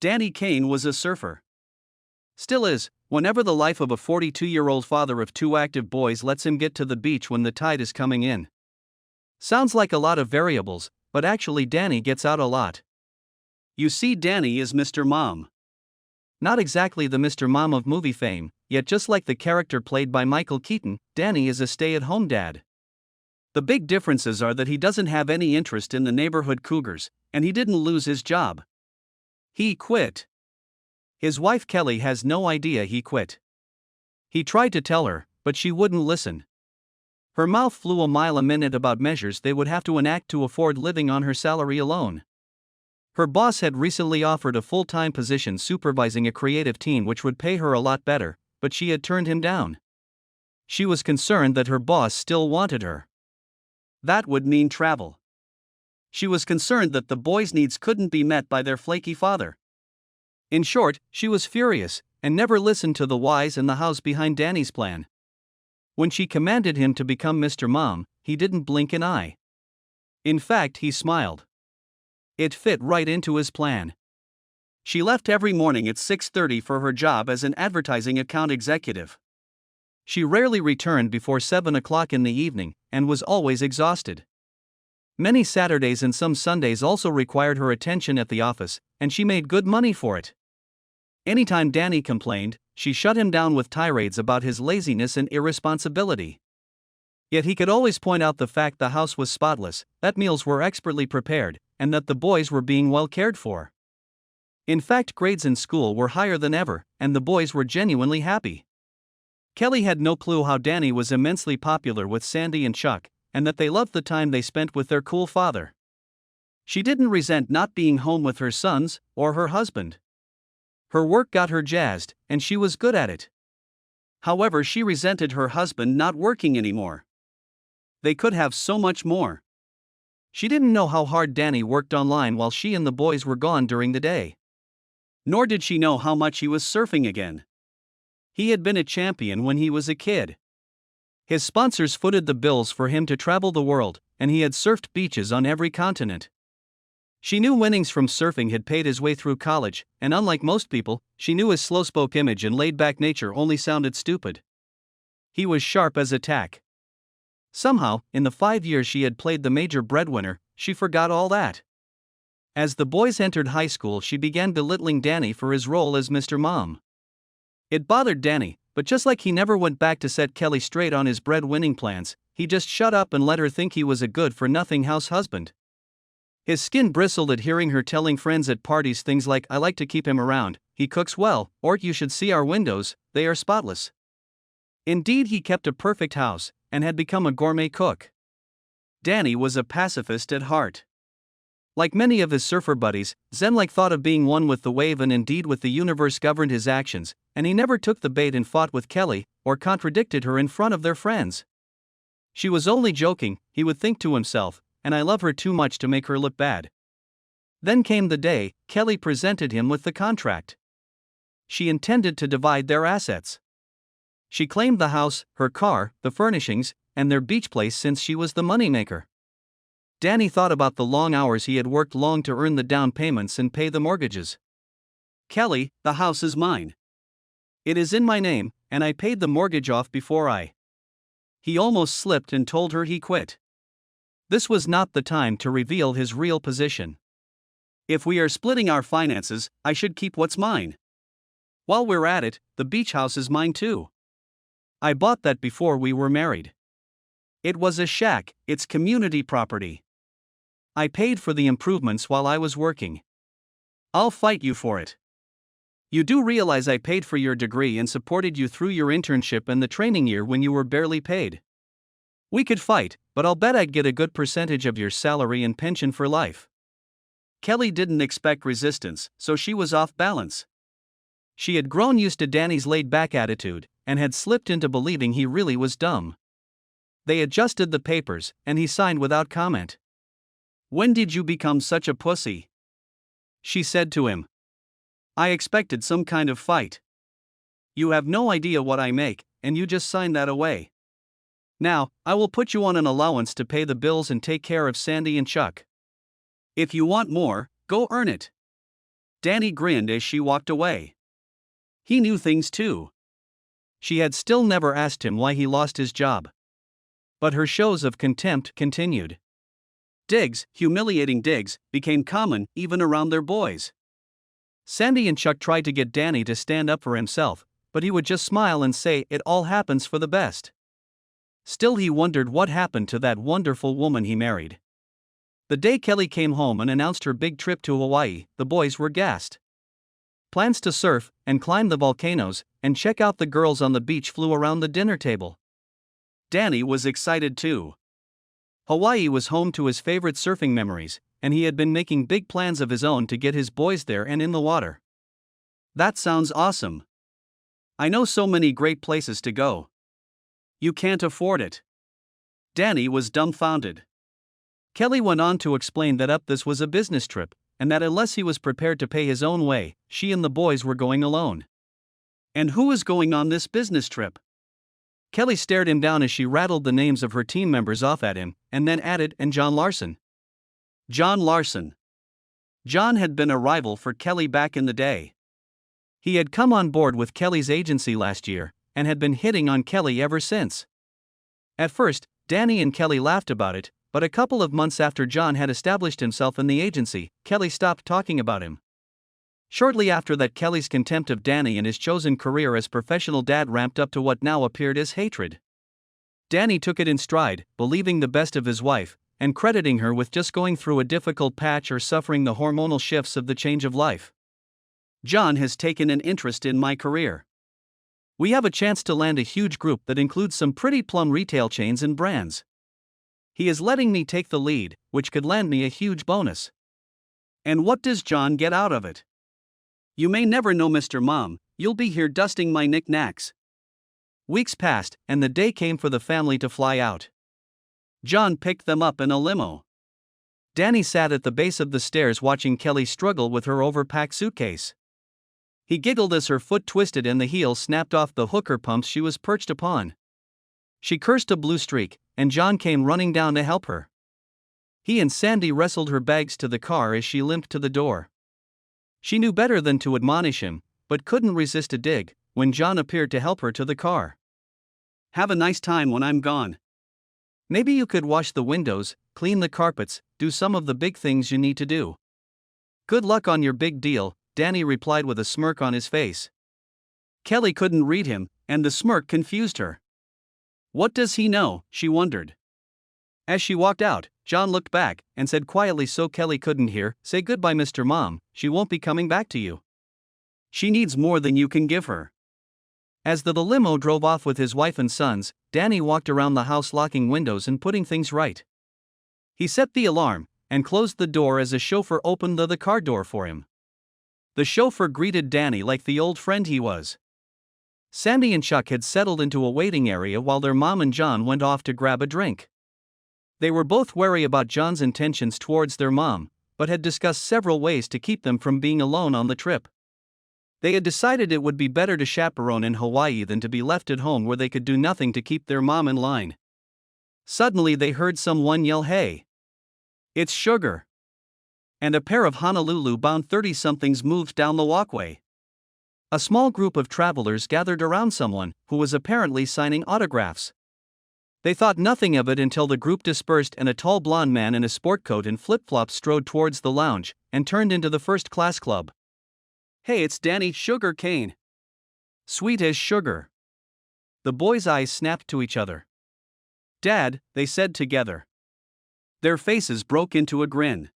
Danny Kane was a surfer. Still is, whenever the life of a 42-year-old father of two active boys lets him get to the beach when the tide is coming in. Sounds like a lot of variables, but actually Danny gets out a lot. You see, Danny is Mr. Mom. Not exactly the Mr. Mom of movie fame, yet just like the character played by Michael Keaton, Danny is a stay-at-home dad. The big differences are that he doesn't have any interest in the neighborhood Cougars, and he didn't lose his job. He quit. His wife Kelly has no idea he quit. He tried to tell her, but she wouldn't listen. Her mouth flew a mile a minute about measures they would have to enact to afford living on her salary alone. Her boss had recently offered a full-time position supervising a creative team which would pay her a lot better, but she had turned him down. She was concerned that her boss still wanted her. That would mean travel. She was concerned that the boys' needs couldn't be met by their flaky father. In short, she was furious, and never listened to the whys and the hows behind Danny's plan. When she commanded him to become Mr. Mom, he didn't blink an eye. In fact, he smiled. It fit right into his plan. She left every morning at 6:30 for her job as an advertising account executive. She rarely returned before 7 o'clock in the evening, and was always exhausted. Many Saturdays and some Sundays also required her attention at the office, and she made good money for it. Anytime Danny complained, she shut him down with tirades about his laziness and irresponsibility. Yet he could always point out the fact the house was spotless, that meals were expertly prepared, and that the boys were being well cared for. In fact, grades in school were higher than ever, and the boys were genuinely happy. Kelly had no clue how Danny was immensely popular with Sandy and Chuck, and that they loved the time they spent with their cool father. She didn't resent not being home with her sons, or her husband. Her work got her jazzed, and she was good at it. However, she resented her husband not working anymore. They could have so much more. She didn't know how hard Danny worked online while she and the boys were gone during the day. Nor did she know how much he was surfing again. He had been a champion when he was a kid. His sponsors footed the bills for him to travel the world, and he had surfed beaches on every continent. She knew winnings from surfing had paid his way through college, and unlike most people, she knew his slow-spoke image and laid-back nature only sounded stupid. He was sharp as a tack. Somehow, in the 5 years she had played the major breadwinner, she forgot all that. As the boys entered high school, she began belittling Danny for his role as Mr. Mom. It bothered Danny, but just like he never went back to set Kelly straight on his bread-winning plans, he just shut up and let her think he was a good-for-nothing house husband. His skin bristled at hearing her telling friends at parties things like, "I like to keep him around, he cooks well," or "You should see our windows, they are spotless." Indeed, he kept a perfect house, and had become a gourmet cook. Danny was a pacifist at heart. Like many of his surfer buddies, Zen-like thought of being one with the wave and indeed with the universe governed his actions, and he never took the bait and fought with Kelly, or contradicted her in front of their friends. She was only joking, he would think to himself, and I love her too much to make her look bad. Then came the day Kelly presented him with the contract. She intended to divide their assets. She claimed the house, her car, the furnishings, and their beach place since she was the moneymaker. Danny thought about the long hours he had worked long to earn the down payments and pay the mortgages. "Kelly, the house is mine. It is in my name, and I paid the mortgage off before I..." He almost slipped and told her he quit. This was not the time to reveal his real position. "If we are splitting our finances, I should keep what's mine. While we're at it, the beach house is mine too. I bought that before we were married. It was a shack, it's community property. I paid for the improvements while I was working. I'll fight you for it. You do realize I paid for your degree and supported you through your internship and the training year when you were barely paid. We could fight, but I'll bet I'd get a good percentage of your salary and pension for life." Kelly didn't expect resistance, so she was off balance. She had grown used to Danny's laid-back attitude, and had slipped into believing he really was dumb. They adjusted the papers, and he signed without comment. "When did you become such a pussy?" she said to him. "I expected some kind of fight. You have no idea what I make, and you just signed that away. Now, I will put you on an allowance to pay the bills and take care of Sandy and Chuck. If you want more, go earn it." Danny grinned as she walked away. He knew things too. She had still never asked him why he lost his job. But her shows of contempt continued. Digs, humiliating digs, became common even around their boys. Sandy and Chuck tried to get Danny to stand up for himself, but he would just smile and say it all happens for the best. Still, he wondered what happened to that wonderful woman he married. The day Kelly came home and announced her big trip to Hawaii, the boys were gassed. Plans to surf, and climb the volcanoes, and check out the girls on the beach flew around the dinner table. Danny was excited too. Hawaii was home to his favorite surfing memories, and he had been making big plans of his own to get his boys there and in the water. That sounds awesome. I know so many great places to go. You can't afford it. Danny was dumbfounded. Kelly went on to explain that this was a business trip, and that unless he was prepared to pay his own way, she and the boys were going alone. And who is going on this business trip? Kelly stared him down as she rattled the names of her team members off at him, and then added, and John Larson. John Larson. John had been a rival for Kelly back in the day. He had come on board with Kelly's agency last year, and had been hitting on Kelly ever since. At first, Danny and Kelly laughed about it, but a couple of months after John had established himself in the agency, Kelly stopped talking about him. Shortly after that, Kelly's contempt of Danny and his chosen career as professional dad ramped up to what now appeared as hatred. Danny took it in stride, believing the best of his wife, and crediting her with just going through a difficult patch or suffering the hormonal shifts of the change of life. John has taken an interest in my career. We have a chance to land a huge group that includes some pretty plum retail chains and brands. He is letting me take the lead, which could land me a huge bonus. And what does John get out of it? You may never know, Mr. Mom, you'll be here dusting my knickknacks. Weeks passed, and the day came for the family to fly out. John picked them up in a limo. Danny sat at the base of the stairs watching Kelly struggle with her overpacked suitcase. He giggled as her foot twisted and the heel snapped off the hooker pumps she was perched upon. She cursed a blue streak, and John came running down to help her. He and Sandy wrestled her bags to the car as she limped to the door. She knew better than to admonish him, but couldn't resist a dig when John appeared to help her to the car. Have a nice time when I'm gone. Maybe you could wash the windows, clean the carpets, do some of the big things you need to do. Good luck on your big deal, Danny replied with a smirk on his face. Kelly couldn't read him, and the smirk confused her. What does he know, she wondered. As she walked out, John looked back and said quietly so Kelly couldn't hear, "Say goodbye, Mr. Mom, she won't be coming back to you. She needs more than you can give her." As the limo drove off with his wife and sons, Danny walked around the house locking windows and putting things right. He set the alarm and closed the door as a chauffeur opened the car door for him. The chauffeur greeted Danny like the old friend he was. Sandy and Chuck had settled into a waiting area while their mom and John went off to grab a drink. They were both wary about John's intentions towards their mom, but had discussed several ways to keep them from being alone on the trip. They had decided it would be better to chaperone in Hawaii than to be left at home where they could do nothing to keep their mom in line. Suddenly they heard someone yell, "Hey! It's Sugar!" And a pair of Honolulu-bound 30-somethings moved down the walkway. A small group of travelers gathered around someone who was apparently signing autographs. They thought nothing of it until the group dispersed and a tall blond man in a sport coat and flip-flops strode towards the lounge and turned into the first-class club. "Hey, it's Danny Sugar Cane." Sweet as sugar. The boys' eyes snapped to each other. "Dad," they said together. Their faces broke into a grin.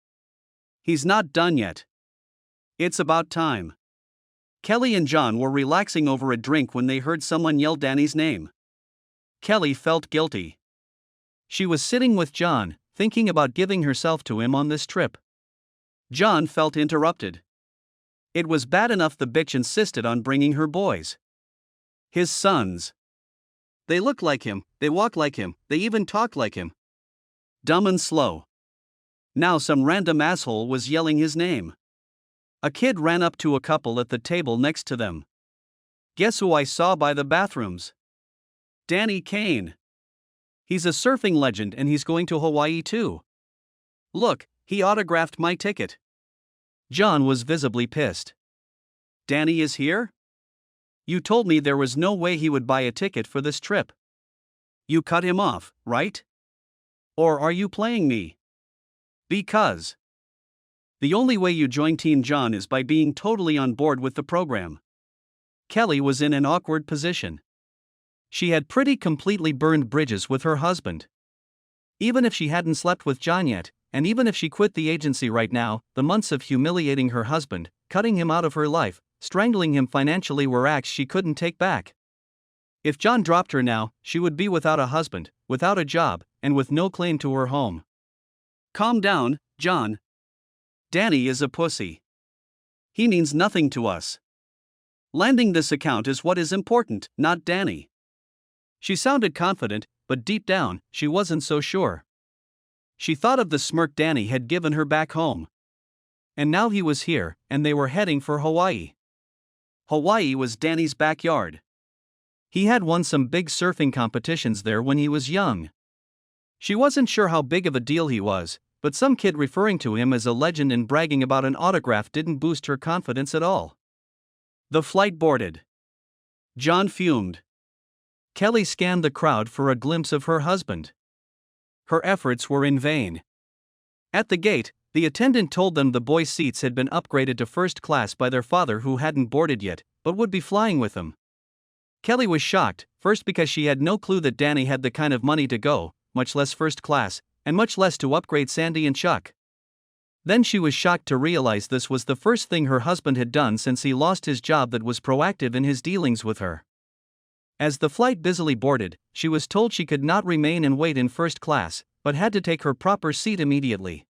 "He's not done yet. It's about time." Kelly and John were relaxing over a drink when they heard someone yell Danny's name. Kelly felt guilty. She was sitting with John, thinking about giving herself to him on this trip. John felt interrupted. It was bad enough the bitch insisted on bringing her boys. His sons. They look like him, they walk like him, they even talk like him. Dumb and slow. Now some random asshole was yelling his name. A kid ran up to a couple at the table next to them. "Guess who I saw by the bathrooms? Danny Kane. He's a surfing legend and he's going to Hawaii too. Look, he autographed my ticket." John was visibly pissed. Danny is here? You told me there was no way he would buy a ticket for this trip. You cut him off, right? Or are you playing me? Because the only way you join Team John is by being totally on board with the program. Kelly was in an awkward position. She had pretty completely burned bridges with her husband. Even if she hadn't slept with John yet, and even if she quit the agency right now, the months of humiliating her husband, cutting him out of her life, strangling him financially were acts she couldn't take back. If John dropped her now, she would be without a husband, without a job, and with no claim to her home. Calm down, John. Danny is a pussy. He means nothing to us. Landing this account is what is important, not Danny. She sounded confident, but deep down, she wasn't so sure. She thought of the smirk Danny had given her back home. And now he was here, and they were heading for Hawaii. Hawaii was Danny's backyard. He had won some big surfing competitions there when he was young. She wasn't sure how big of a deal he was, but some kid referring to him as a legend and bragging about an autograph didn't boost her confidence at all. The flight boarded. John fumed. Kelly scanned the crowd for a glimpse of her husband. Her efforts were in vain. At the gate, the attendant told them the boys' seats had been upgraded to first class by their father, who hadn't boarded yet, but would be flying with them. Kelly was shocked, first because she had no clue that Danny had the kind of money to go, much less first class, and much less to upgrade Sandy and Chuck. Then she was shocked to realize this was the first thing her husband had done since he lost his job that was proactive in his dealings with her. As the flight busily boarded, she was told she could not remain and wait in first class, but had to take her proper seat immediately.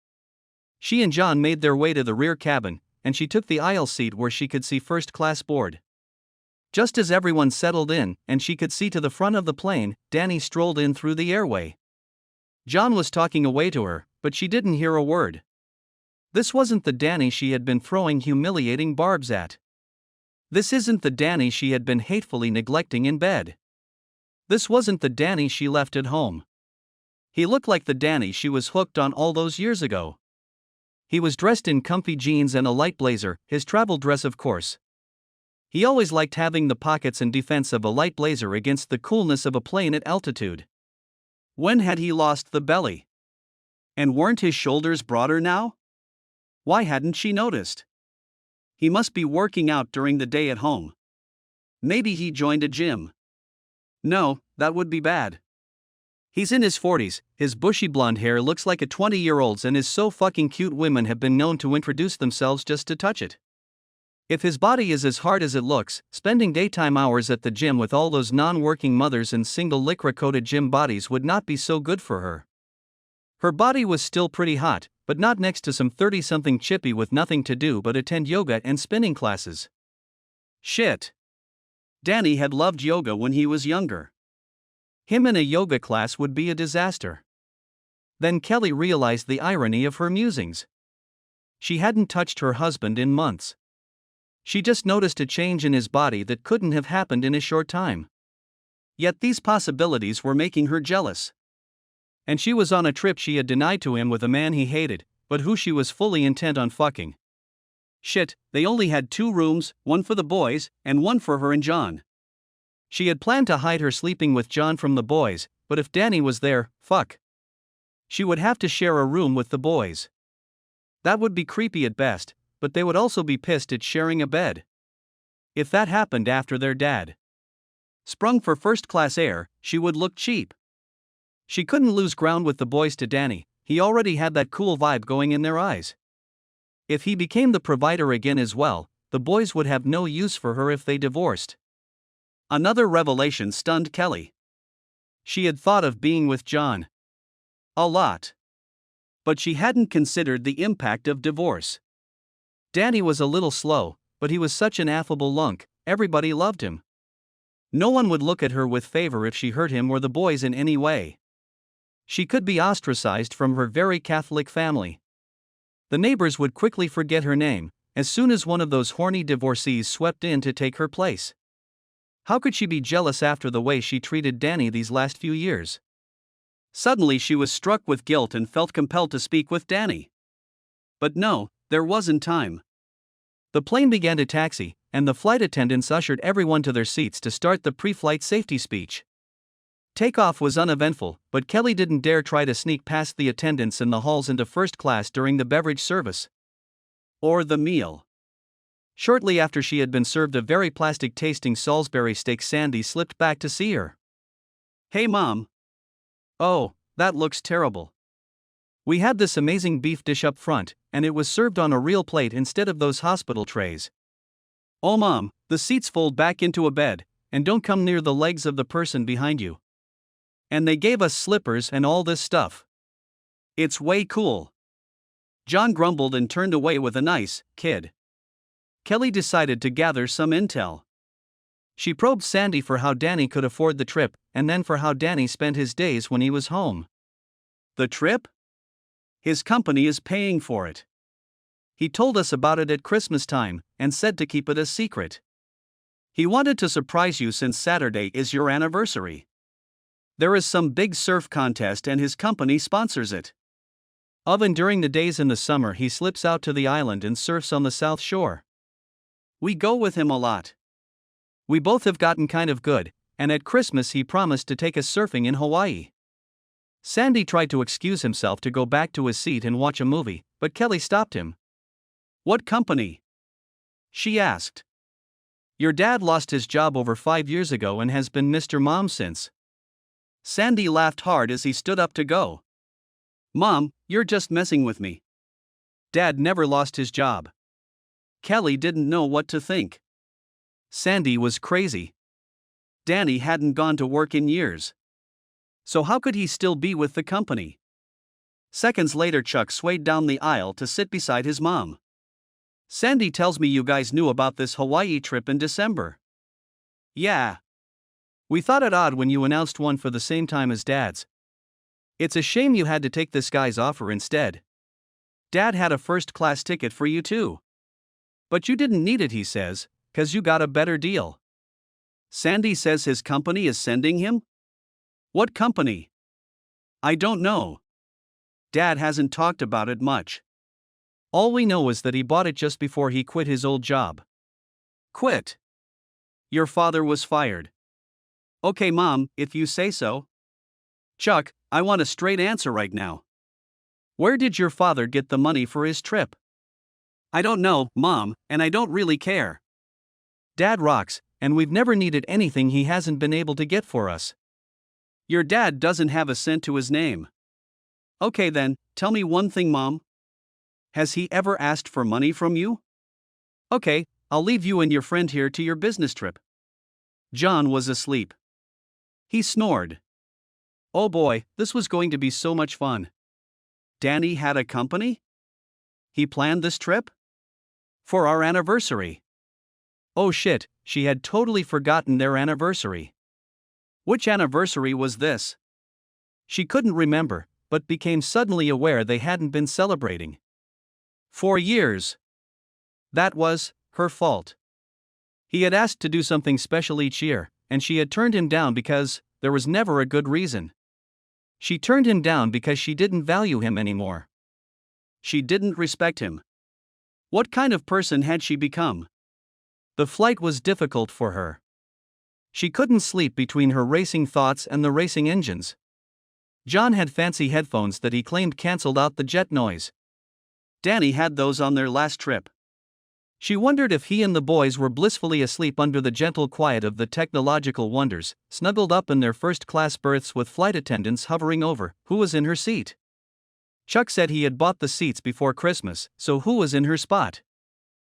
She and John made their way to the rear cabin, and she took the aisle seat where she could see first class board. Just as everyone settled in, and she could see to the front of the plane, Danny strolled in through the airway. John was talking away to her, but she didn't hear a word. This wasn't the Danny she had been throwing humiliating barbs at. This isn't the Danny she had been hatefully neglecting in bed. This wasn't the Danny she left at home. He looked like the Danny she was hooked on all those years ago. He was dressed in comfy jeans and a light blazer, his travel dress of course. He always liked having the pockets and defense of a light blazer against the coolness of a plane at altitude. When had he lost the belly? And weren't his shoulders broader now? Why hadn't she noticed? He must be working out during the day at home. Maybe he joined a gym. No, that would be bad. He's in his 40s, his bushy blonde hair looks like a 20-year-old's and is so fucking cute women have been known to introduce themselves just to touch it. If his body is as hard as it looks, spending daytime hours at the gym with all those non-working mothers and single lycra-coated gym bodies would not be so good for her. Her body was still pretty hot, but not next to some 30-something chippy with nothing to do but attend yoga and spinning classes. Shit. Danny had loved yoga when he was younger. Him in a yoga class would be a disaster. Then Kelly realized the irony of her musings. She hadn't touched her husband in months. She just noticed a change in his body that couldn't have happened in a short time. Yet these possibilities were making her jealous. And she was on a trip she had denied to him with a man he hated, but who she was fully intent on fucking. Shit, they only had 2 rooms, one for the boys, and one for her and John. She had planned to hide her sleeping with John from the boys, but if Danny was there, fuck. She would have to share a room with the boys. That would be creepy at best, but they would also be pissed at sharing a bed. If that happened after their dad sprung for first-class air, she would look cheap. She couldn't lose ground with the boys to Danny, he already had that cool vibe going in their eyes. If he became the provider again as well, the boys would have no use for her if they divorced. Another revelation stunned Kelly. She had thought of being with John. A lot. But she hadn't considered the impact of divorce. Danny was a little slow, but he was such an affable lunk, everybody loved him. No one would look at her with favor if she hurt him or the boys in any way. She could be ostracized from her very Catholic family. The neighbors would quickly forget her name, as soon as one of those horny divorcees swept in to take her place. How could she be jealous after the way she treated Danny these last few years? Suddenly she was struck with guilt and felt compelled to speak with Danny. But no, There wasn't time. The plane began to taxi, and the flight attendants ushered everyone to their seats to start the pre-flight safety speech. Takeoff was uneventful, but Kelly didn't dare try to sneak past the attendants in the halls into first class during the beverage service. Or the meal. Shortly after she had been served a very plastic-tasting Salisbury steak, Sandy slipped back to see her. "Hey Mom." "Oh, that looks terrible. We had this amazing beef dish up front, and it was served on a real plate instead of those hospital trays." "Oh Mom, the seats fold back into a bed, and don't come near the legs of the person behind you. And they gave us slippers and all this stuff. It's way cool." John grumbled and turned away with a nice, "Kid." Kelly decided to gather some intel. She probed Sandy for how Danny could afford the trip, and then for how Danny spent his days when he was home. "The trip? His company is paying for it. He told us about it at Christmas time, and said to keep it a secret. He wanted to surprise you since Saturday is your anniversary. There is some big surf contest and his company sponsors it. And during the days in the summer he slips out to the island and surfs on the south shore. We go with him a lot. We both have gotten kind of good, and at Christmas he promised to take us surfing in Hawaii." Sandy tried to excuse himself to go back to his seat and watch a movie, but Kelly stopped him. "What company?" she asked. "Your dad lost his job over 5 years ago and has been Mr. Mom since." Sandy laughed hard as he stood up to go. "Mom, you're just messing with me. Dad never lost his job." Kelly didn't know what to think. Sandy was crazy. Danny hadn't gone to work in years. So how could he still be with the company? Seconds later, Chuck swayed down the aisle to sit beside his mom. "Sandy tells me you guys knew about this Hawaii trip in December." "Yeah. We thought it odd when you announced one for the same time as Dad's. It's a shame you had to take this guy's offer instead. Dad had a first-class ticket for you too. But you didn't need it, he says, 'cause you got a better deal." Sandy says his company is sending him? What company? I don't know. Dad hasn't talked about it much. All we know is that he bought it just before he quit his old job. Quit? Your father was fired. Okay, Mom, if you say so. Chuck, I want a straight answer right now. Where did your father get the money for his trip? I don't know, Mom, and I don't really care. Dad rocks, and we've never needed anything he hasn't been able to get for us. Your dad doesn't have a cent to his name. Okay then, tell me one thing, Mom. Has he ever asked for money from you? Okay, I'll leave you and your friend here to your business trip. John was asleep. He snored. Oh boy, this was going to be so much fun. Danny had a company? He planned this trip? For our anniversary. Oh shit, she had totally forgotten their anniversary. Which anniversary was this? She couldn't remember, but became suddenly aware they hadn't been celebrating. 4 years. That was her fault. He had asked to do something special each year, and she had turned him down because there was never a good reason. She turned him down because she didn't value him anymore. She didn't respect him. What kind of person had she become? The flight was difficult for her. She couldn't sleep between her racing thoughts and the racing engines. John had fancy headphones that he claimed canceled out the jet noise. Danny had those on their last trip. She wondered if he and the boys were blissfully asleep under the gentle quiet of the technological wonders, snuggled up in their first-class berths with flight attendants hovering over. Who was in her seat? Chuck said he had bought the seats before Christmas, so who was in her spot?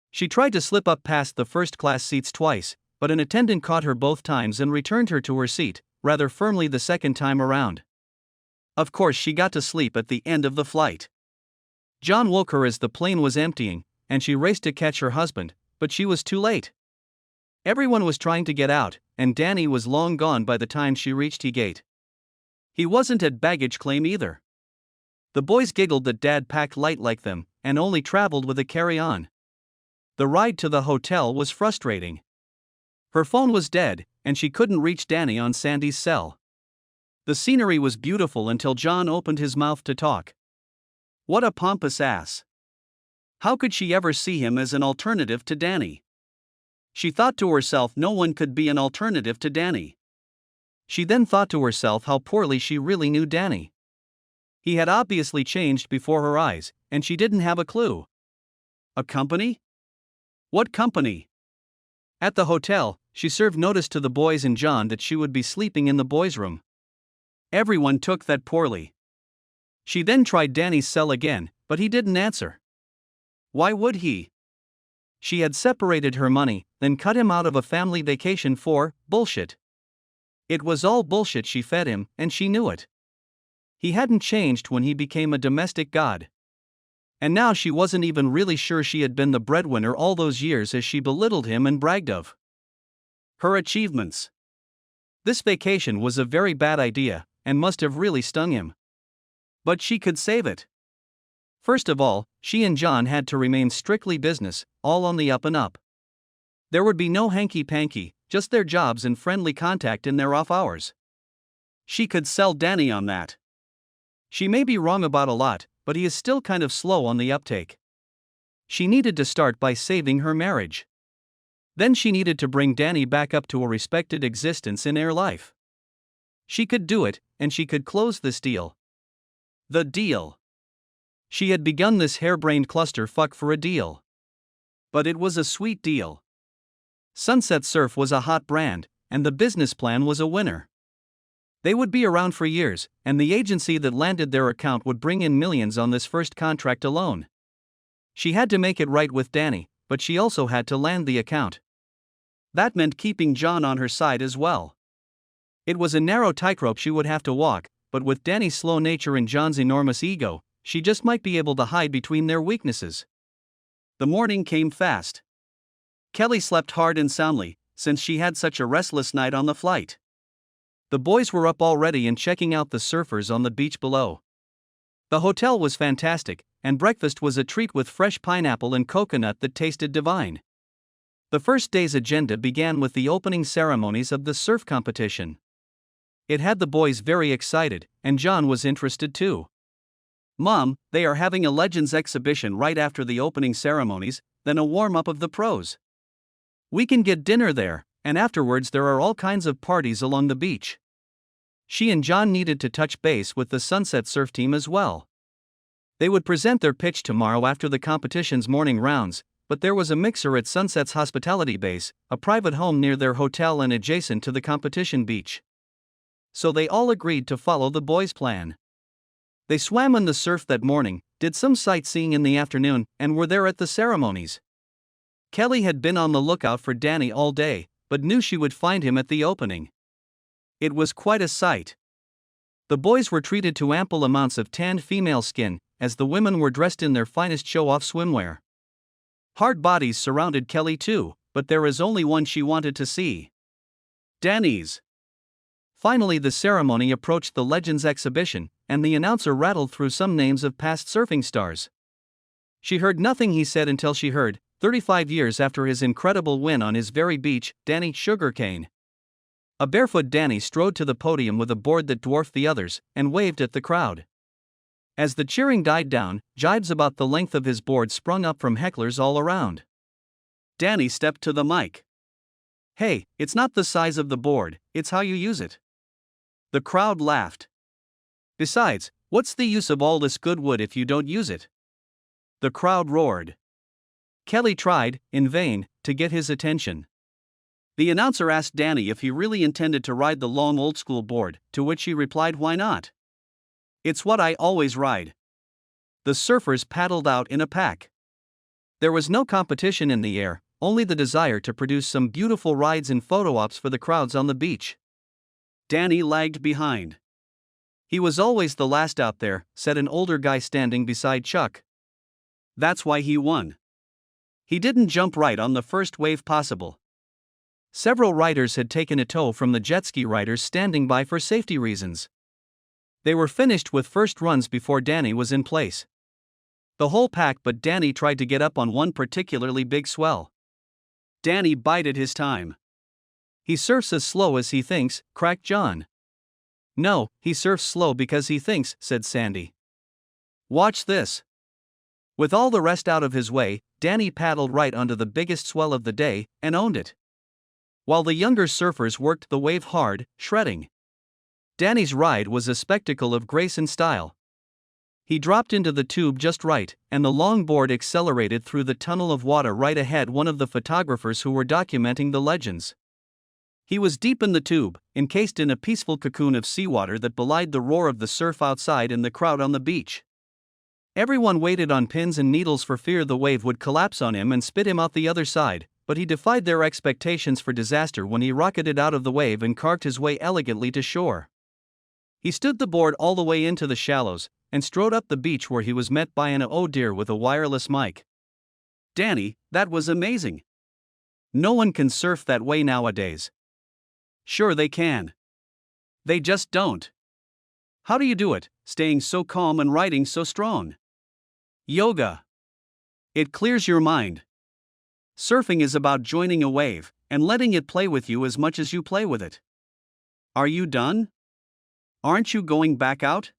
She tried to slip up past the first-class seats twice, but an attendant caught her both times and returned her to her seat, rather firmly the second time around. Of course, she got to sleep at the end of the flight. John woke her as the plane was emptying, and she raced to catch her husband, but she was too late. Everyone was trying to get out, and Danny was long gone by the time she reached the gate. He wasn't at baggage claim either. The boys giggled that Dad packed light like them, and only traveled with a carry-on. The ride to the hotel was frustrating. Her phone was dead, and she couldn't reach Danny on Sandy's cell. The scenery was beautiful until John opened his mouth to talk. What a pompous ass. How could she ever see him as an alternative to Danny? She thought to herself no one could be an alternative to Danny. She then thought to herself how poorly she really knew Danny. He had obviously changed before her eyes, and she didn't have a clue. A company? What company? At the hotel, she served notice to the boys and John that she would be sleeping in the boys' room. Everyone took that poorly. She then tried Danny's cell again, but he didn't answer. Why would he? She had separated her money, then cut him out of a family vacation for bullshit. It was all bullshit she fed him, and she knew it. He hadn't changed when he became a domestic god. And now she wasn't even really sure she had been the breadwinner all those years as she belittled him and bragged of her achievements. This vacation was a very bad idea, and must have really stung him. But she could save it. First of all, she and John had to remain strictly business, all on the up and up. There would be no hanky-panky, just their jobs and friendly contact in their off hours. She could sell Danny on that. She may be wrong about a lot, but he is still kind of slow on the uptake. She needed to start by saving her marriage. Then she needed to bring Danny back up to a respected existence in her life. She could do it, and she could close this deal. The deal. She had begun this harebrained clusterfuck for a deal. But it was a sweet deal. Sunset Surf was a hot brand, and the business plan was a winner. They would be around for years, and the agency that landed their account would bring in millions on this first contract alone. She had to make it right with Danny, but she also had to land the account. That meant keeping John on her side as well. It was a narrow tightrope she would have to walk, but with Danny's slow nature and John's enormous ego, she just might be able to hide between their weaknesses. The morning came fast. Kelly slept hard and soundly, since she had such a restless night on the flight. The boys were up already and checking out the surfers on the beach below. The hotel was fantastic, and breakfast was a treat with fresh pineapple and coconut that tasted divine. The first day's agenda began with the opening ceremonies of the surf competition. It had the boys very excited, and John was interested too. "Mom, they are having a Legends exhibition right after the opening ceremonies, then a warm-up of the pros. We can get dinner there, and afterwards there are all kinds of parties along the beach." She and John needed to touch base with the Sunset Surf team as well. They would present their pitch tomorrow after the competition's morning rounds, but there was a mixer at Sunset's hospitality base, a private home near their hotel and adjacent to the competition beach. So they all agreed to follow the boys' plan. They swam in the surf that morning, did some sightseeing in the afternoon, and were there at the ceremonies. Kelly had been on the lookout for Danny all day, but knew she would find him at the opening. It was quite a sight. The boys were treated to ample amounts of tanned female skin, as the women were dressed in their finest show-off swimwear. Hard bodies surrounded Kelly too, but there is only one she wanted to see: Danny's. Finally, the ceremony approached the Legends exhibition, and the announcer rattled through some names of past surfing stars. She heard nothing he said until she heard, 35 years after his incredible win on his very beach, Danny Sugarcane. A barefoot Danny strode to the podium with a board that dwarfed the others, and waved at the crowd. As the cheering died down, jibes about the length of his board sprung up from hecklers all around. Danny stepped to the mic. "Hey, it's not the size of the board, it's how you use it." The crowd laughed. "Besides, what's the use of all this good wood if you don't use it?" The crowd roared. Kelly tried, in vain, to get his attention. The announcer asked Danny if he really intended to ride the long old-school board, to which he replied, "Why not? It's what I always ride." The surfers paddled out in a pack. There was no competition in the air, only the desire to produce some beautiful rides and photo ops for the crowds on the beach. Danny lagged behind. "He was always the last out there," said an older guy standing beside Chuck. "That's why he won. He didn't jump right on the first wave possible." Several riders had taken a tow from the jet ski riders standing by for safety reasons. They were finished with first runs before Danny was in place. The whole pack but Danny tried to get up on one particularly big swell. Danny bided his time. "He surfs as slow as he thinks," cracked John. "No, he surfs slow because he thinks," said Sandy. "Watch this." With all the rest out of his way, Danny paddled right onto the biggest swell of the day and owned it. While the younger surfers worked the wave hard, shredding. Danny's ride was a spectacle of grace and style. He dropped into the tube just right, and the longboard accelerated through the tunnel of water right ahead one of the photographers who were documenting the legends. He was deep in the tube, encased in a peaceful cocoon of seawater that belied the roar of the surf outside and the crowd on the beach. Everyone waited on pins and needles for fear the wave would collapse on him and spit him out the other side, but he defied their expectations for disaster when he rocketed out of the wave and carved his way elegantly to shore. He stood the board all the way into the shallows, and strode up the beach where he was met by an "oh dear" with a wireless mic. "Danny, that was amazing. No one can surf that way nowadays." "Sure they can. They just don't. How do you do it, staying so calm and riding so strong?" "Yoga. It clears your mind. Surfing is about joining a wave, and letting it play with you as much as you play with it." "Are you done? Aren't you going back out?"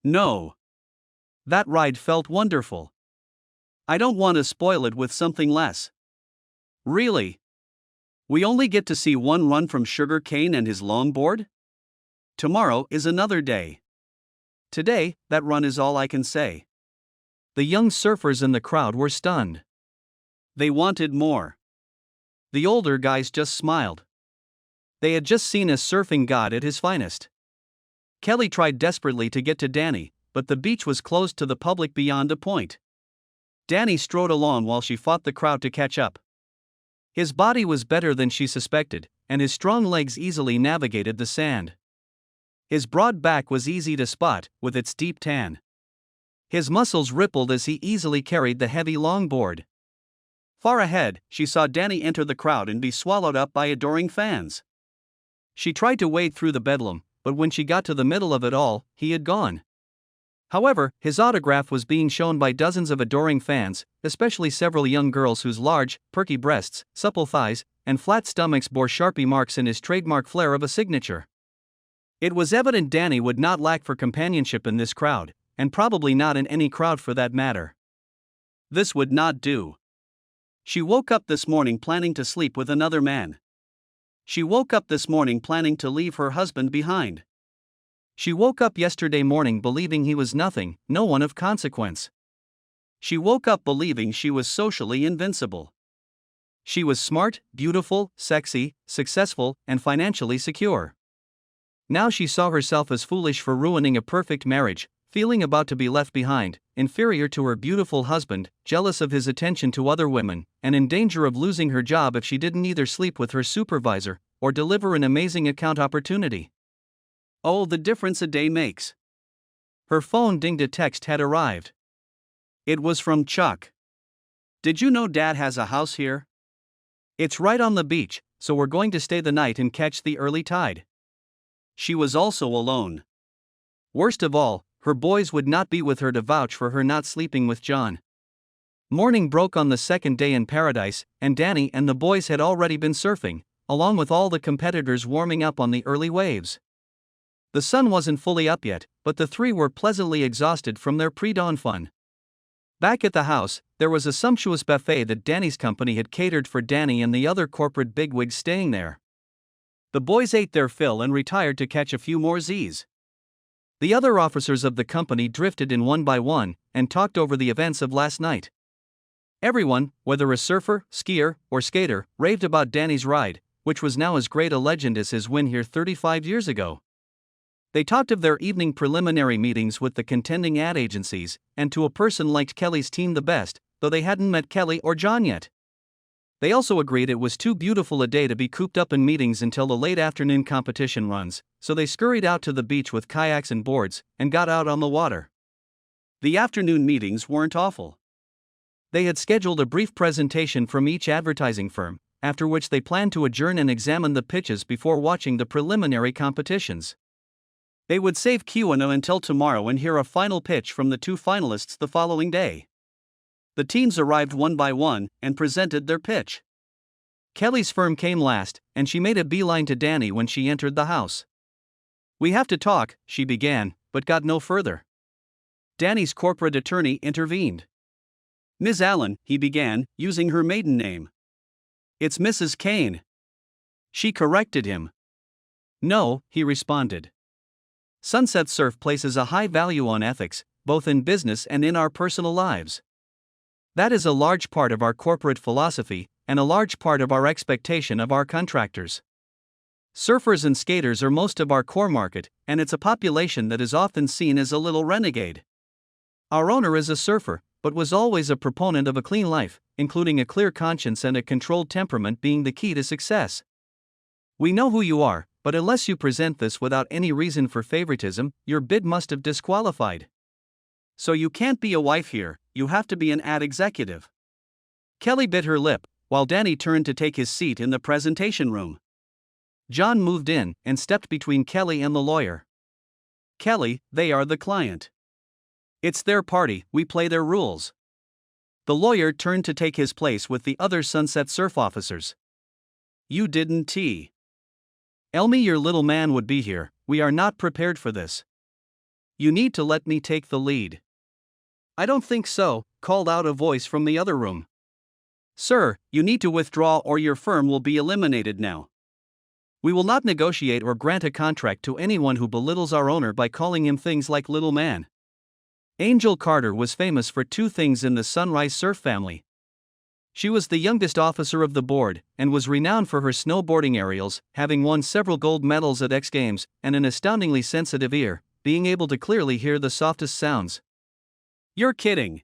"No. That ride felt wonderful. I don't want to spoil it with something less." "Really? We only get to see one run from Sugar Cane and his longboard? Tomorrow is another day. Today, that run is all I can say." The young surfers in the crowd were stunned. They wanted more. The older guys just smiled. They had just seen a surfing god at his finest. Kelly tried desperately to get to Danny, but the beach was closed to the public beyond a point. Danny strode along while she fought the crowd to catch up. His body was better than she suspected, and his strong legs easily navigated the sand. His broad back was easy to spot, with its deep tan. His muscles rippled as he easily carried the heavy longboard. Far ahead, she saw Danny enter the crowd and be swallowed up by adoring fans. She tried to wade through the bedlam, but when she got to the middle of it all, he had gone. However, his autograph was being shown by dozens of adoring fans, especially several young girls whose large, perky breasts, supple thighs, and flat stomachs bore Sharpie marks in his trademark flair of a signature. It was evident Danny would not lack for companionship in this crowd, and probably not in any crowd for that matter. This would not do. She woke up this morning planning to sleep with another man. She woke up this morning planning to leave her husband behind. She woke up yesterday morning believing he was nothing, no one of consequence. She woke up believing she was socially invincible. She was smart, beautiful, sexy, successful, and financially secure. Now she saw herself as foolish for ruining a perfect marriage, feeling about to be left behind, inferior to her beautiful husband, jealous of his attention to other women, and in danger of losing her job if she didn't either sleep with her supervisor or deliver an amazing account opportunity. Oh, the difference a day makes. Her phone dinged. A text had arrived. It was from Chuck. "Did you know Dad has a house here? It's right on the beach, so we're going to stay the night and catch the early tide." She was also alone. Worst of all, her boys would not be with her to vouch for her not sleeping with John. Morning broke on the second day in paradise, and Danny and the boys had already been surfing, along with all the competitors warming up on the early waves. The sun wasn't fully up yet, but the three were pleasantly exhausted from their pre-dawn fun. Back at the house, there was a sumptuous buffet that Danny's company had catered for Danny and the other corporate bigwigs staying there. The boys ate their fill and retired to catch a few more Z's. The other officers of the company drifted in one by one and talked over the events of last night. Everyone, whether a surfer, skier, or skater, raved about Danny's ride, which was now as great a legend as his win here 35 years ago. They talked of their evening preliminary meetings with the contending ad agencies, and to a person liked Kelly's team the best, though they hadn't met Kelly or John yet. They also agreed it was too beautiful a day to be cooped up in meetings until the late afternoon competition runs, so they scurried out to the beach with kayaks and boards, and got out on the water. The afternoon meetings weren't awful. They had scheduled a brief presentation from each advertising firm, after which they planned to adjourn and examine the pitches before watching the preliminary competitions. They would save Q&A until tomorrow and hear a final pitch from the two finalists the following day. The teams arrived one by one and presented their pitch. Kelly's firm came last, and she made a beeline to Danny when she entered the house. "We have to talk," she began, but got no further. Danny's corporate attorney intervened. Ms. Allen, he began, using her maiden name. It's Mrs. Kane. She corrected him. No, he responded. Sunset Surf places a high value on ethics, both in business and in our personal lives. That is a large part of our corporate philosophy, and a large part of our expectation of our contractors. Surfers and skaters are most of our core market, and it's a population that is often seen as a little renegade. Our owner is a surfer, but was always a proponent of a clean life, including a clear conscience and a controlled temperament being the key to success. We know who you are, but unless you present this without any reason for favoritism, your bid must have disqualified. So you can't be a wife here, you have to be an ad executive. Kelly bit her lip, while Danny turned to take his seat in the presentation room. John moved in and stepped between Kelly and the lawyer. Kelly, they are the client. It's their party, we play their rules. The lawyer turned to take his place with the other Sunset Surf officers. You didn't tell me your little man would be here, we are not prepared for this. You need to let me take the lead. I don't think so, called out a voice from the other room. Sir, you need to withdraw or your firm will be eliminated now. We will not negotiate or grant a contract to anyone who belittles our owner by calling him things like little man. Angel Carter was famous for two things in the Sunrise Surf family. She was the youngest officer of the board, and was renowned for her snowboarding aerials, having won several gold medals at X Games, and an astoundingly sensitive ear, being able to clearly hear the softest sounds. You're kidding.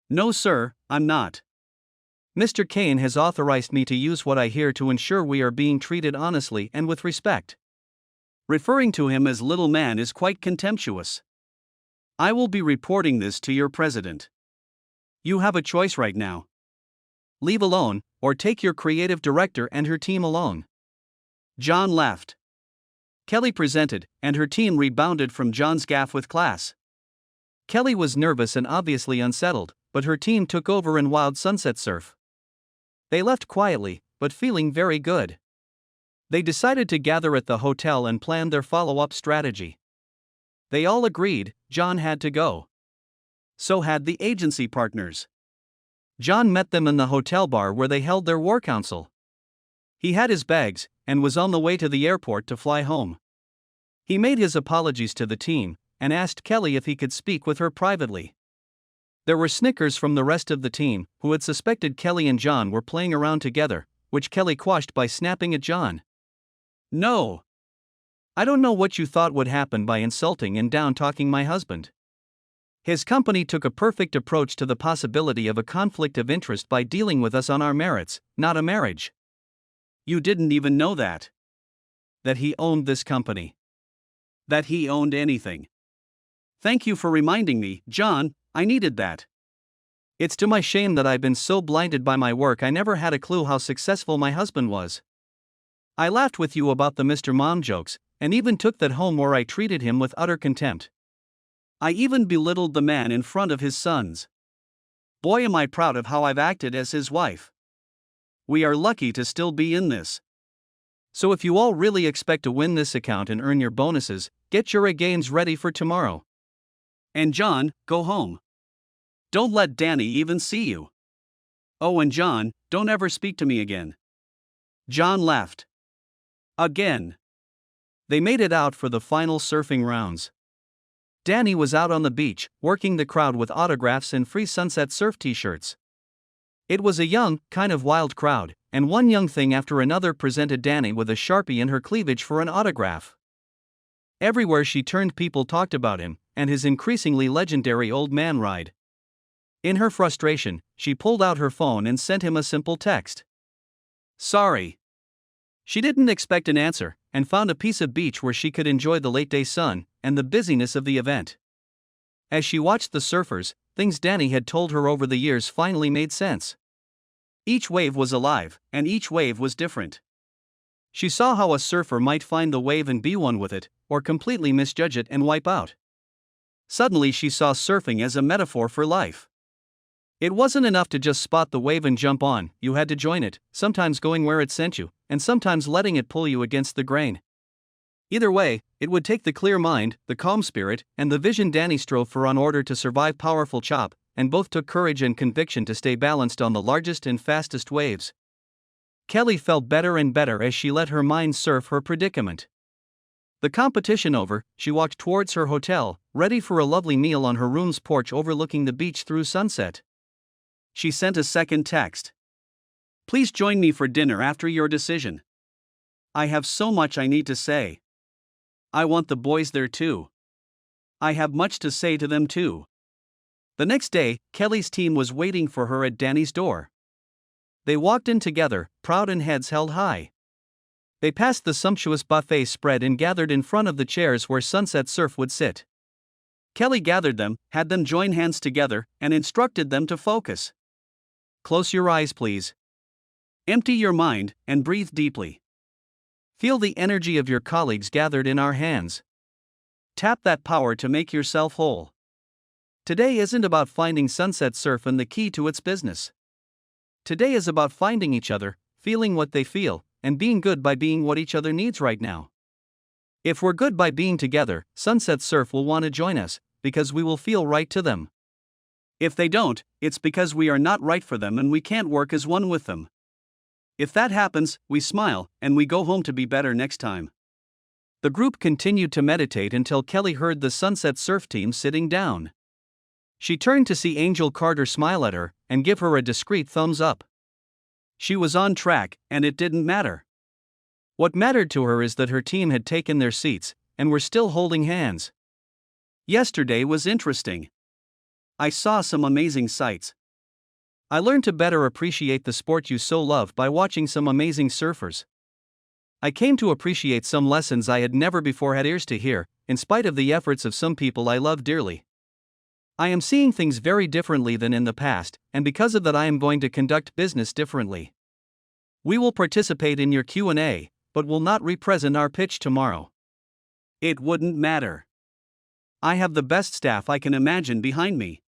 No sir, I'm not. Mr. Kane has authorized me to use what I hear to ensure we are being treated honestly and with respect. Referring to him as little man is quite contemptuous. I will be reporting this to your president. You have a choice right now. Leave alone, or take your creative director and her team alone. John laughed. Kelly presented, and her team rebounded from John's gaffe with class. Kelly was nervous and obviously unsettled, but her team took over in Wild Sunset Surf. They left quietly, but feeling very good. They decided to gather at the hotel and plan their follow-up strategy. They all agreed, John had to go. So had the agency partners. John met them in the hotel bar where they held their war council. He had his bags, and was on the way to the airport to fly home. He made his apologies to the team, and asked Kelly if he could speak with her privately. There were snickers from the rest of the team, who had suspected Kelly and John were playing around together, which Kelly quashed by snapping at John. No. I don't know what you thought would happen by insulting and down-talking my husband. His company took a perfect approach to the possibility of a conflict of interest by dealing with us on our merits, not a marriage. You didn't even know that. That he owned this company. That he owned anything. Thank you for reminding me, John, I needed that. It's to my shame that I've been so blinded by my work I never had a clue how successful my husband was. I laughed with you about the Mr. Mom jokes, and even took that home where I treated him with utter contempt. I even belittled the man in front of his sons. Boy am I proud of how I've acted as his wife. We are lucky to still be in this. So if you all really expect to win this account and earn your bonuses, get your A-games ready for tomorrow. And John, go home. Don't let Danny even see you. Oh, and John, don't ever speak to me again. John laughed. Again. They made it out for the final surfing rounds. Danny was out on the beach, working the crowd with autographs and free Sunset Surf t-shirts. It was a young, kind of wild crowd, and one young thing after another presented Danny with a Sharpie in her cleavage for an autograph. Everywhere she turned, people talked about him, and his increasingly legendary old man ride. In her frustration, she pulled out her phone and sent him a simple text. Sorry. She didn't expect an answer, and found a piece of beach where she could enjoy the late-day sun and the busyness of the event. As she watched the surfers, things Danny had told her over the years finally made sense. Each wave was alive, and each wave was different. She saw how a surfer might find the wave and be one with it, or completely misjudge it and wipe out. Suddenly she saw surfing as a metaphor for life. It wasn't enough to just spot the wave and jump on, you had to join it, sometimes going where it sent you, and sometimes letting it pull you against the grain. Either way, it would take the clear mind, the calm spirit, and the vision Danny strove for in order to survive powerful chop, and both took courage and conviction to stay balanced on the largest and fastest waves. Kelly felt better and better as she let her mind surf her predicament. The competition over, she walked towards her hotel, ready for a lovely meal on her room's porch overlooking the beach through sunset. She sent a second text. "Please join me for dinner after your decision. I have so much I need to say. I want the boys there too. I have much to say to them too." The next day, Kelly's team was waiting for her at Danny's door. They walked in together, proud and heads held high. They passed the sumptuous buffet spread and gathered in front of the chairs where Sunset Surf would sit. Kelly gathered them, had them join hands together, and instructed them to focus. "Close your eyes, please. Empty your mind, and breathe deeply. Feel the energy of your colleagues gathered in our hands. Tap that power to make yourself whole. Today isn't about finding Sunset Surf and the key to its business. Today is about finding each other, feeling what they feel, and being good by being what each other needs right now. If we're good by being together, Sunset Surf will want to join us, because we will feel right to them. If they don't, it's because we are not right for them and we can't work as one with them. If that happens, we smile, and we go home to be better next time." The group continued to meditate until Kelly heard the Sunset Surf team sitting down. She turned to see Angel Carter smile at her and give her a discreet thumbs up. She was on track, and it didn't matter. What mattered to her is that her team had taken their seats and were still holding hands. "Yesterday was interesting. I saw some amazing sights. I learned to better appreciate the sport you so love by watching some amazing surfers. I came to appreciate some lessons I had never before had ears to hear, in spite of the efforts of some people I love dearly. I am seeing things very differently than in the past, and because of that I am going to conduct business differently. We will participate in your Q&A, but will not represent our pitch tomorrow. It wouldn't matter. I have the best staff I can imagine behind me.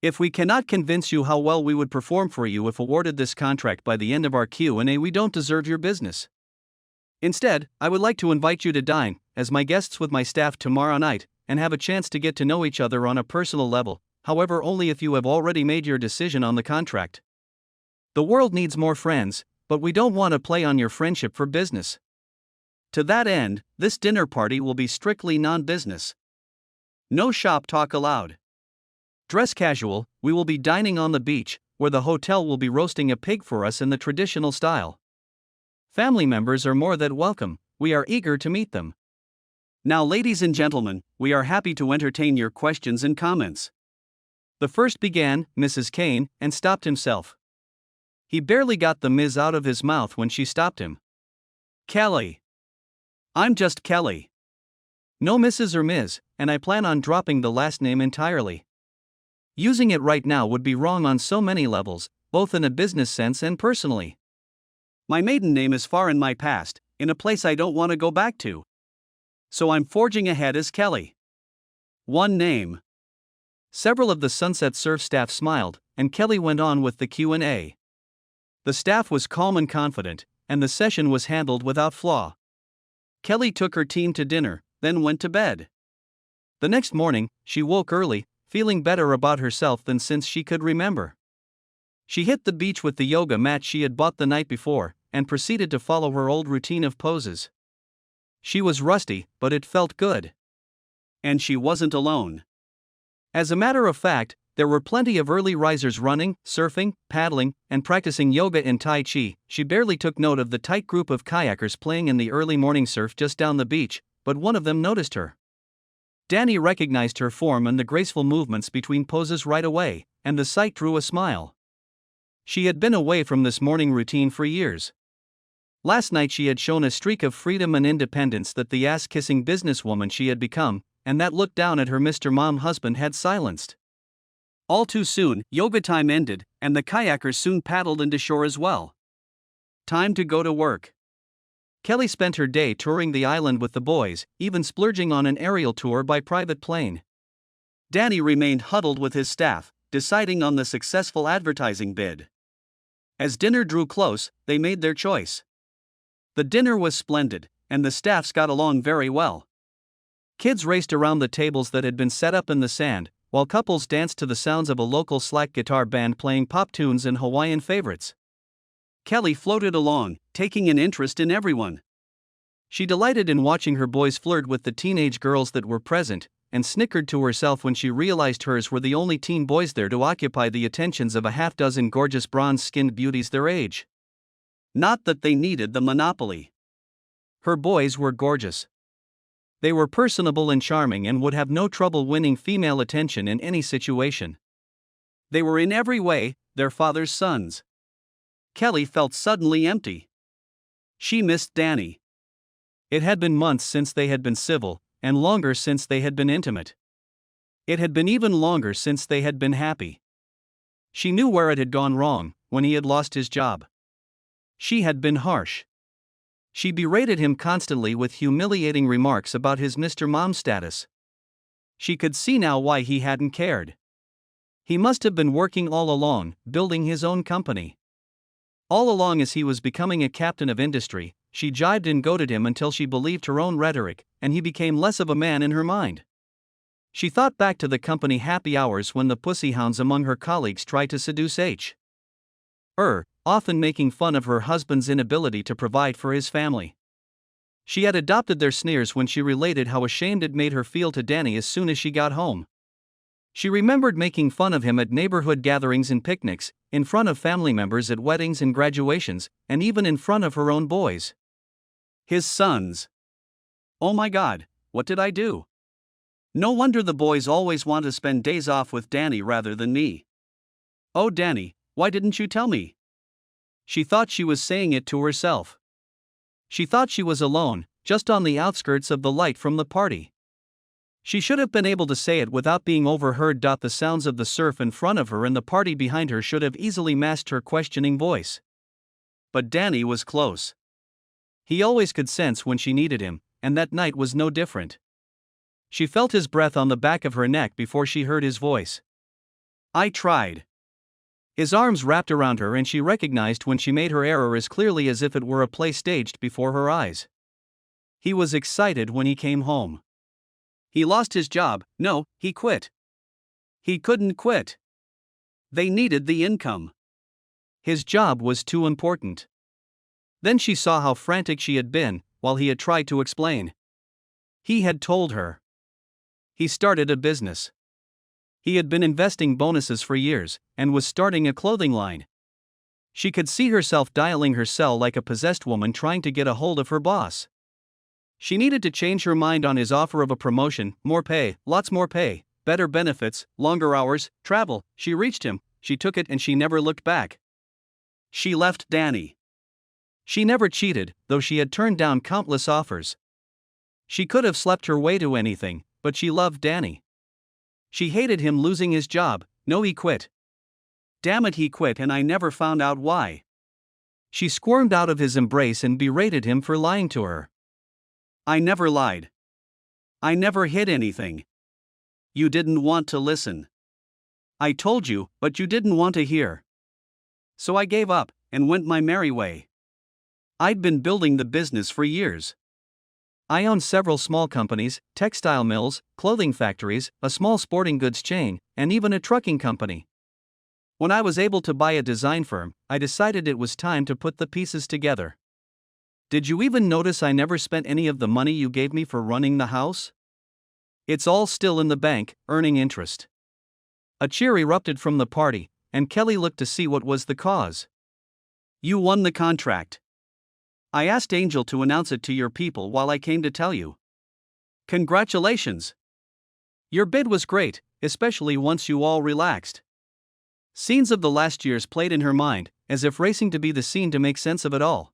If we cannot convince you how well we would perform for you if awarded this contract by the end of our Q&A, we don't deserve your business. Instead, I would like to invite you to dine, as my guests with my staff tomorrow night, and have a chance to get to know each other on a personal level, however only if you have already made your decision on the contract. The world needs more friends, but we don't want to play on your friendship for business. To that end, this dinner party will be strictly non-business. No shop talk allowed. Dress casual, we will be dining on the beach, where the hotel will be roasting a pig for us in the traditional style. Family members are more than welcome, we are eager to meet them. Now, ladies and gentlemen, we are happy to entertain your questions and comments." The first began, Mrs. Kane, and stopped himself. He barely got the Ms. out of his mouth when she stopped him. "Kelly. I'm just Kelly. No Mrs. or Ms., and I plan on dropping the last name entirely. Using it right now would be wrong on so many levels, both in a business sense and personally. My maiden name is far in my past, in a place I don't want to go back to. So I'm forging ahead as Kelly. One name." Several of the Sunset Surf staff smiled, and Kelly went on with the Q&A. The staff was calm and confident, and the session was handled without flaw. Kelly took her team to dinner, then went to bed. The next morning, she woke early, feeling better about herself than since she could remember. She hit the beach with the yoga mat she had bought the night before, and proceeded to follow her old routine of poses. She was rusty, but it felt good. And she wasn't alone. As a matter of fact, there were plenty of early risers running, surfing, paddling, and practicing yoga and Tai Chi. She barely took note of the tight group of kayakers playing in the early morning surf just down the beach, but one of them noticed her. Danny recognized her form and the graceful movements between poses right away, and the sight drew a smile. She had been away from this morning routine for years. Last night she had shown a streak of freedom and independence that the ass-kissing businesswoman she had become, and that look down at her Mr. Mom husband had silenced. All too soon, yoga time ended, and the kayakers soon paddled into shore as well. Time to go to work. Kelly spent her day touring the island with the boys, even splurging on an aerial tour by private plane. Danny remained huddled with his staff, deciding on the successful advertising bid. As dinner drew close, they made their choice. The dinner was splendid, and the staffs got along very well. Kids raced around the tables that had been set up in the sand, while couples danced to the sounds of a local slack guitar band playing pop tunes and Hawaiian favorites. Kelly floated along, taking an interest in everyone. She delighted in watching her boys flirt with the teenage girls that were present, and snickered to herself when she realized hers were the only teen boys there to occupy the attentions of a half-dozen gorgeous bronze-skinned beauties their age. Not that they needed the monopoly. Her boys were gorgeous. They were personable and charming and would have no trouble winning female attention in any situation. They were in every way their father's sons. Kelly felt suddenly empty. She missed Danny. It had been months since they had been civil, and longer since they had been intimate. It had been even longer since they had been happy. She knew where it had gone wrong, when he had lost his job. She had been harsh. She berated him constantly with humiliating remarks about his Mr. Mom status. She could see now why he hadn't cared. He must have been working all along, building his own company. All along as he was becoming a captain of industry, she jibed and goaded him until she believed her own rhetoric, and he became less of a man in her mind. She thought back to the company happy hours when the pussyhounds among her colleagues tried to seduce often making fun of her husband's inability to provide for his family. She had adopted their sneers when she related how ashamed it made her feel to Danny as soon as she got home. She remembered making fun of him at neighborhood gatherings and picnics, in front of family members at weddings and graduations, and even in front of her own boys. His sons. Oh my God, what did I do? No wonder the boys always want to spend days off with Danny rather than me. Oh Danny, why didn't you tell me? She thought she was saying it to herself. She thought she was alone, just on the outskirts of the light from the party. She should have been able to say it without being overheard. The sounds of the surf in front of her and the party behind her should have easily masked her questioning voice. But Danny was close. He always could sense when she needed him, and that night was no different. She felt his breath on the back of her neck before she heard his voice. I tried. His arms wrapped around her and she recognized when she made her error as clearly as if it were a play staged before her eyes. He was excited when he came home. He lost his job. No, he quit. He couldn't quit. They needed the income. His job was too important. Then she saw how frantic she had been, while he had tried to explain. He had told her. He started a business. He had been investing bonuses for years, and was starting a clothing line. She could see herself dialing her cell like a possessed woman trying to get a hold of her boss. She needed to change her mind on his offer of a promotion, more pay, lots more pay, better benefits, longer hours, travel. She reached him, she took it and she never looked back. She left Danny. She never cheated, though she had turned down countless offers. She could have slept her way to anything, but she loved Danny. She hated him losing his job. No, he quit. Damn it, he quit and I never found out why. She squirmed out of his embrace and berated him for lying to her. I never lied. I never hid anything. You didn't want to listen. I told you, but you didn't want to hear. So I gave up, and went my merry way. I'd been building the business for years. I owned several small companies, textile mills, clothing factories, a small sporting goods chain, and even a trucking company. When I was able to buy a design firm, I decided it was time to put the pieces together. Did you even notice I never spent any of the money you gave me for running the house? It's all still in the bank, earning interest. A cheer erupted from the party, and Kelly looked to see what was the cause. You won the contract. I asked Angel to announce it to your people while I came to tell you. Congratulations! Your bid was great, especially once you all relaxed. Scenes of the last years played in her mind, as if racing to be the scene to make sense of it all.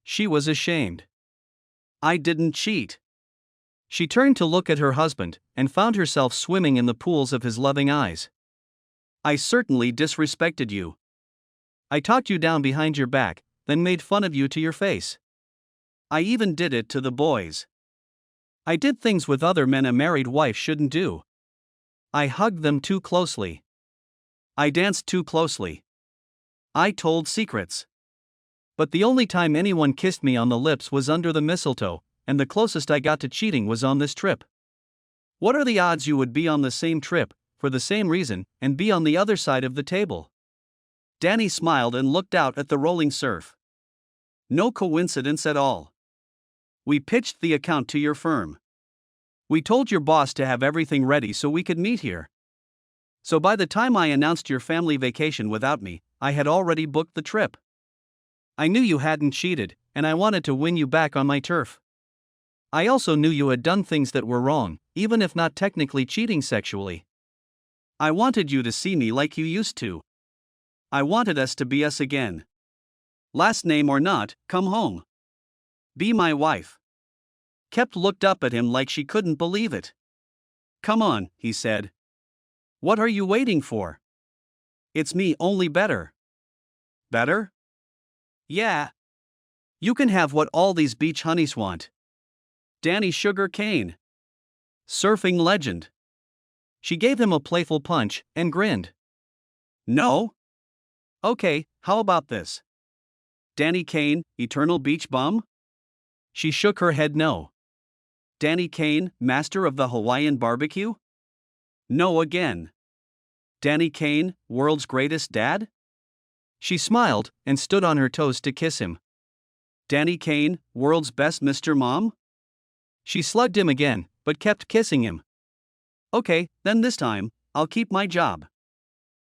She was ashamed. I didn't cheat. She turned to look at her husband, and found herself swimming in the pools of his loving eyes. I certainly disrespected you. I talked you down behind your back, then made fun of you to your face. I even did it to the boys. I did things with other men a married wife shouldn't do. I hugged them too closely. I danced too closely. I told secrets. But the only time anyone kissed me on the lips was under the mistletoe, and the closest I got to cheating was on this trip. What are the odds you would be on the same trip, for the same reason, and be on the other side of the table. Danny smiled and looked out at the rolling surf. No coincidence at all. We pitched the account to your firm. We told your boss to have everything ready so we could meet here. So by the time I announced your family vacation without me, I had already booked the trip. I knew you hadn't cheated, and I wanted to win you back on my turf. I also knew you had done things that were wrong, even if not technically cheating sexually. I wanted you to see me like you used to. I wanted us to be us again. Last name or not, come home. Be my wife. Kep looked up at him like she couldn't believe it. Come on, he said. What are you waiting for? It's me, only better. Better? Yeah. You can have what all these beach honeys want. Danny Sugar Cane. Surfing legend. She gave him a playful punch and grinned. No? Okay, how about this? Danny Kane, eternal beach bum? She shook her head no. Danny Kane, master of the Hawaiian barbecue? No again. Danny Kane, world's greatest dad? She smiled and stood on her toes to kiss him. Danny Kane, world's best Mr. Mom? She slugged him again, but kept kissing him. Okay, then this time, I'll keep my job.